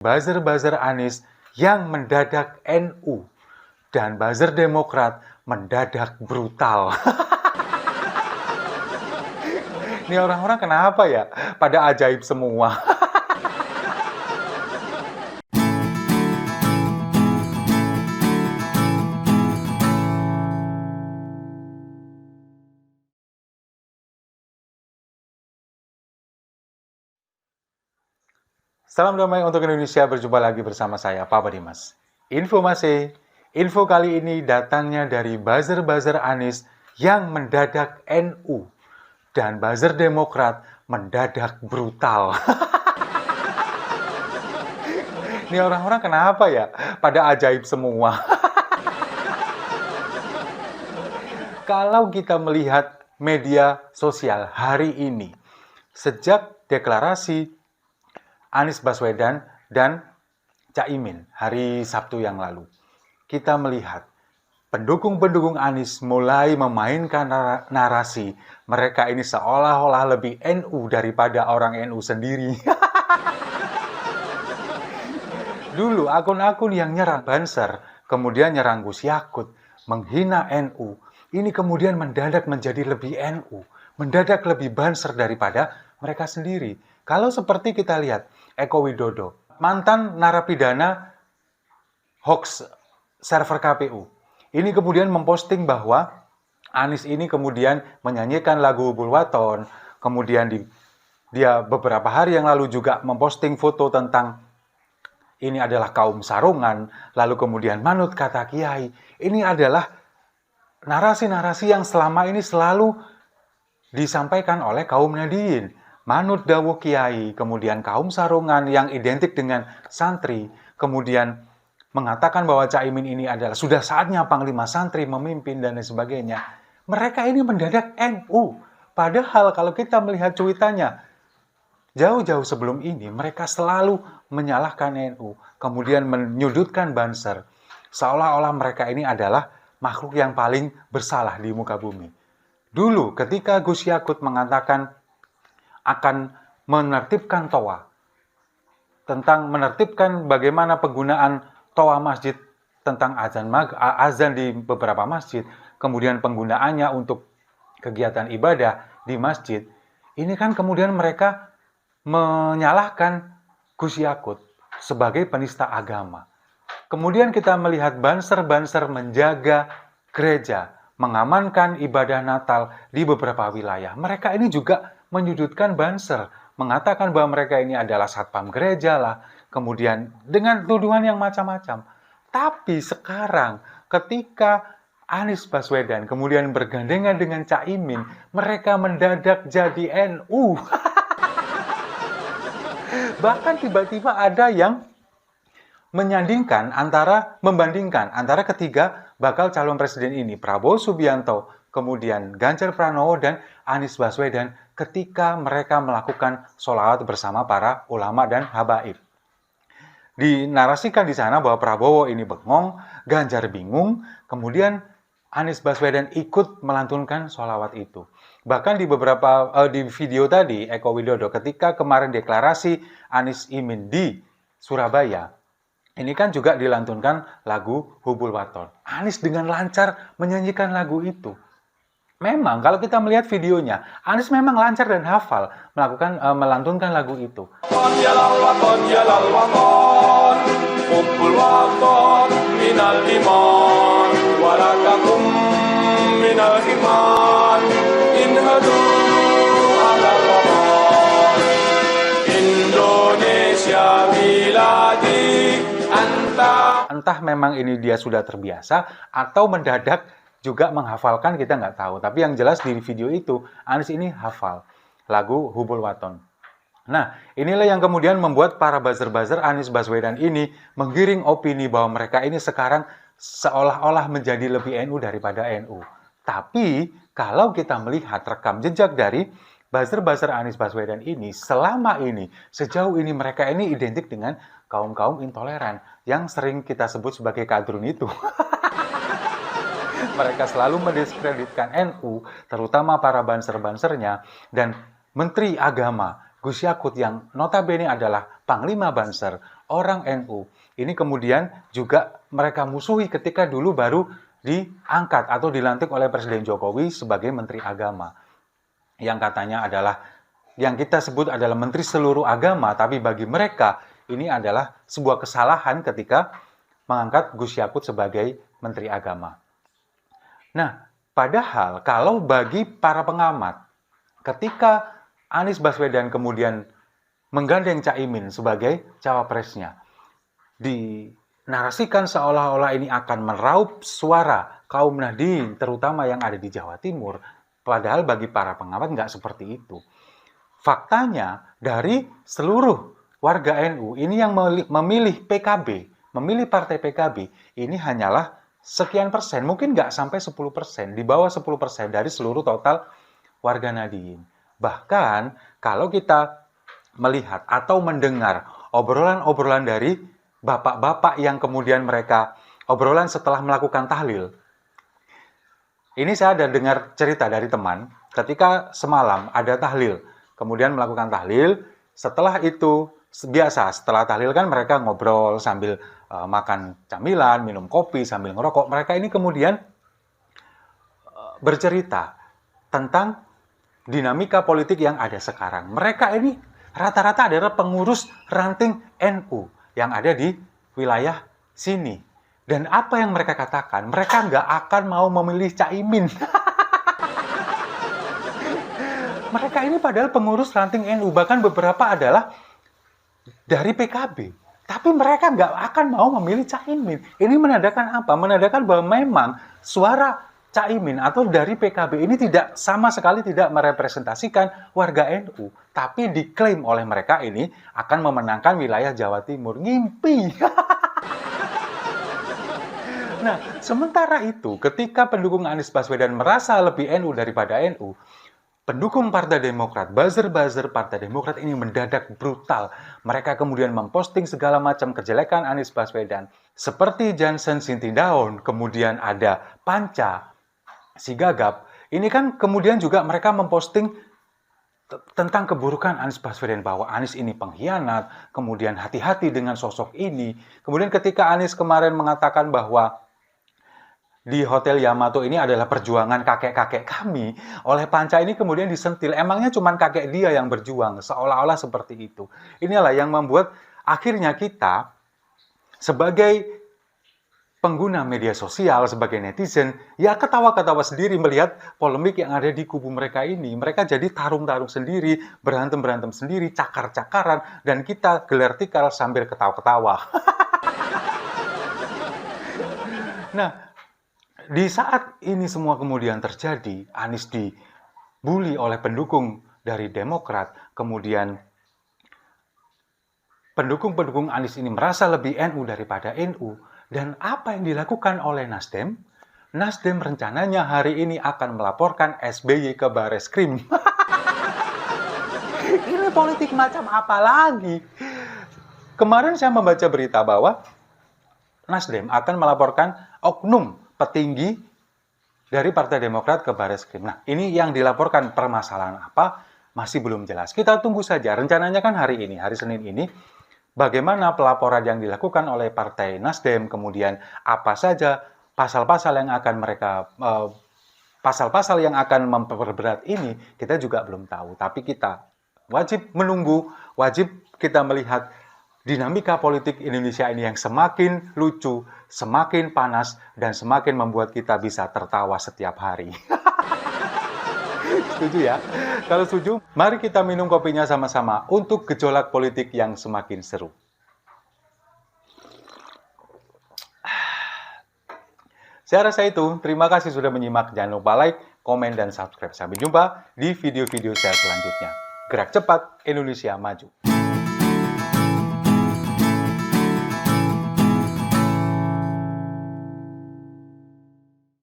buzzer-buzzer Anies yang mendadak NU dan buzzer Demokrat mendadak brutal. Ini orang-orang kenapa ya? Pada ajaib semua. Salam damai untuk Indonesia, berjumpa lagi bersama saya, Papa Dimas. Info kali ini datangnya dari buzzer-buzzer Anies yang mendadak NU dan buzzer Demokrat mendadak brutal. Ini orang-orang kenapa ya? Pada ajaib semua. Kalau kita melihat media sosial hari ini, sejak deklarasi Anies Baswedan dan Caimin hari Sabtu yang lalu, kita melihat pendukung-pendukung Anies mulai memainkan narasi mereka ini seolah-olah lebih NU daripada orang NU sendiri. Dulu akun-akun yang nyerang Banser, kemudian nyerang Gus Yakut, menghina NU, ini kemudian mendadak menjadi lebih NU, mendadak lebih Banser daripada mereka sendiri. Kalau seperti kita lihat, Eko Widodo, mantan narapidana hoax server KPU, ini kemudian memposting bahwa Anies ini kemudian menyanyikan lagu Hubul Waton, kemudian dia beberapa hari yang lalu juga memposting foto tentang ini adalah kaum sarungan, lalu kemudian manut kata kiai. Ini adalah narasi-narasi yang selama ini selalu disampaikan oleh kaum Nadiyin. Manut dawuh kiai, kemudian kaum sarungan yang identik dengan santri, kemudian mengatakan bahwa Caimin ini adalah sudah saatnya Panglima Santri memimpin dan lain sebagainya. Mereka ini mendadak NU. Padahal kalau kita melihat cuitannya, jauh-jauh sebelum ini mereka selalu menyalahkan NU, kemudian menyudutkan Banser, seolah-olah mereka ini adalah makhluk yang paling bersalah di muka bumi. Dulu ketika Gus Yakut mengatakan akan menertibkan toa, tentang menertibkan bagaimana penggunaan toa masjid, tentang azan di beberapa masjid, kemudian penggunaannya untuk kegiatan ibadah di masjid, ini kan kemudian mereka menyalahkan Gus Yakut sebagai penista agama. Kemudian kita melihat Banser-Banser menjaga gereja, mengamankan ibadah Natal di beberapa wilayah. Mereka ini juga menyudutkan Banser, mengatakan bahwa mereka ini adalah satpam gereja lah, kemudian dengan tuduhan yang macam-macam. Tapi sekarang ketika Anies Baswedan kemudian bergandengan dengan Caimin, mereka mendadak jadi NU. Bahkan tiba-tiba ada yang membandingkan antara ketiga bakal calon presiden ini, Prabowo Subianto, kemudian Ganjar Pranowo dan Anies Baswedan, ketika mereka melakukan sholawat bersama para ulama dan habaib. Dinarasikan di sana bahwa Prabowo ini bengong, Ganjar bingung, kemudian Anies Baswedan ikut melantunkan sholawat itu. Bahkan di video tadi, Eko Widodo ketika kemarin deklarasi Anies Imin di Surabaya, ini kan juga dilantunkan lagu Hubul Waton. Anies dengan lancar menyanyikan lagu itu. Memang kalau kita melihat videonya, Anies memang lancar dan hafal melantunkan lagu itu. Hubul Waton minal iman walakakum minal iman inhadu ala Ramadan Indonesia biladi entah memang ini dia sudah terbiasa atau mendadak juga menghafalkan, kita nggak tahu. Tapi yang jelas di video itu Anies ini hafal lagu Hubul Waton. Nah, inilah yang kemudian membuat para buzzer-buzzer Anies Baswedan ini menggiring opini bahwa mereka ini sekarang seolah-olah menjadi lebih NU daripada NU. Tapi kalau kita melihat rekam jejak dari buzzer-buzzer Anies Baswedan ini, selama ini, sejauh ini mereka ini identik dengan kaum-kaum intoleran yang sering kita sebut sebagai kadrun itu. Mereka selalu mendiskreditkan NU, terutama para banser-bansernya, dan Menteri Agama Gus Yakut yang notabene adalah Panglima Banser, orang NU. Ini kemudian juga mereka musuhi ketika dulu baru diangkat atau dilantik oleh Presiden Jokowi sebagai Menteri Agama. Yang katanya adalah, yang kita sebut adalah Menteri Seluruh Agama, tapi bagi mereka ini adalah sebuah kesalahan ketika mengangkat Gus Yakut sebagai Menteri Agama. Nah, padahal kalau bagi para pengamat, ketika Anies Baswedan kemudian menggandeng Caimin sebagai cawapresnya, dinarasikan seolah-olah ini akan meraup suara kaum Nahdien, terutama yang ada di Jawa Timur. Padahal bagi para pengamat nggak seperti itu. Faktanya dari seluruh warga NU ini yang memilih PKB, memilih partai PKB, ini hanyalah sekian persen, mungkin nggak sampai 10%, di bawah 10% dari seluruh total warga Nahdien. Bahkan kalau kita melihat atau mendengar obrolan-obrolan dari bapak-bapak yang kemudian mereka obrolan setelah melakukan tahlil. Ini saya ada dengar cerita dari teman, ketika semalam ada tahlil, kemudian melakukan tahlil, setelah itu, biasa setelah tahlil kan mereka ngobrol sambil makan camilan, minum kopi, sambil ngerokok. Mereka ini kemudian bercerita tentang dinamika politik yang ada sekarang. Mereka ini rata-rata adalah pengurus ranting NU yang ada di wilayah sini. Dan apa yang mereka katakan? Mereka nggak akan mau memilih Caimin. Mereka ini padahal pengurus ranting NU, bahkan beberapa adalah dari PKB. Tapi mereka nggak akan mau memilih Caimin. Ini menandakan apa? Menandakan bahwa memang suara Caimin atau dari PKB ini tidak sama sekali tidak merepresentasikan warga NU. Tapi diklaim oleh mereka ini akan memenangkan wilayah Jawa Timur. Ngimpi! Nah, sementara itu, ketika pendukung Anies Baswedan merasa lebih NU daripada NU, pendukung Partai Demokrat, buzzer-buzzer Partai Demokrat ini mendadak brutal. Mereka kemudian memposting segala macam kejelekan Anies Baswedan. Seperti Johnson Sintindaon, kemudian ada Panca, si Gagap. Ini kan kemudian juga mereka memposting tentang keburukan Anies Baswedan, bahwa Anies ini pengkhianat, kemudian hati-hati dengan sosok ini. Kemudian ketika Anies kemarin mengatakan bahwa di Hotel Yamato ini adalah perjuangan kakek-kakek kami, oleh Panca ini kemudian disentil. Emangnya cuma kakek dia yang berjuang, seolah-olah seperti itu. Inilah yang membuat akhirnya kita sebagai pengguna media sosial, sebagai netizen, ya ketawa-ketawa sendiri melihat polemik yang ada di kubu mereka ini. Mereka jadi tarung-tarung sendiri, berantem-berantem sendiri, cakar-cakaran, dan kita gelar tikar sambil ketawa-ketawa. Nah, di saat ini semua kemudian terjadi, Anies dibully oleh pendukung dari Demokrat, kemudian pendukung-pendukung Anies ini merasa lebih NU daripada NU, dan apa yang dilakukan oleh Nasdem? Nasdem rencananya hari ini akan melaporkan SBY ke Bareskrim. Ini politik macam apa lagi? Kemarin saya membaca berita bahwa Nasdem akan melaporkan oknum petinggi dari Partai Demokrat ke Bareskrim. Nah, ini yang dilaporkan, permasalahan apa masih belum jelas. Kita tunggu saja. Rencananya kan hari ini, hari Senin ini, bagaimana pelaporan yang dilakukan oleh Partai Nasdem, kemudian apa saja pasal-pasal yang akan mereka pasal-pasal yang akan memperberat ini, kita juga belum tahu. Tapi kita wajib menunggu, wajib kita melihat dinamika politik Indonesia ini yang semakin lucu, semakin panas, dan semakin membuat kita bisa tertawa setiap hari. Setuju ya? Kalau setuju, mari kita minum kopinya sama-sama untuk gejolak politik yang semakin seru. Saya rasa itu. Terima kasih sudah menyimak. Jangan lupa like, komen, dan subscribe. Sampai jumpa di video-video saya selanjutnya. Gerak cepat, Indonesia maju.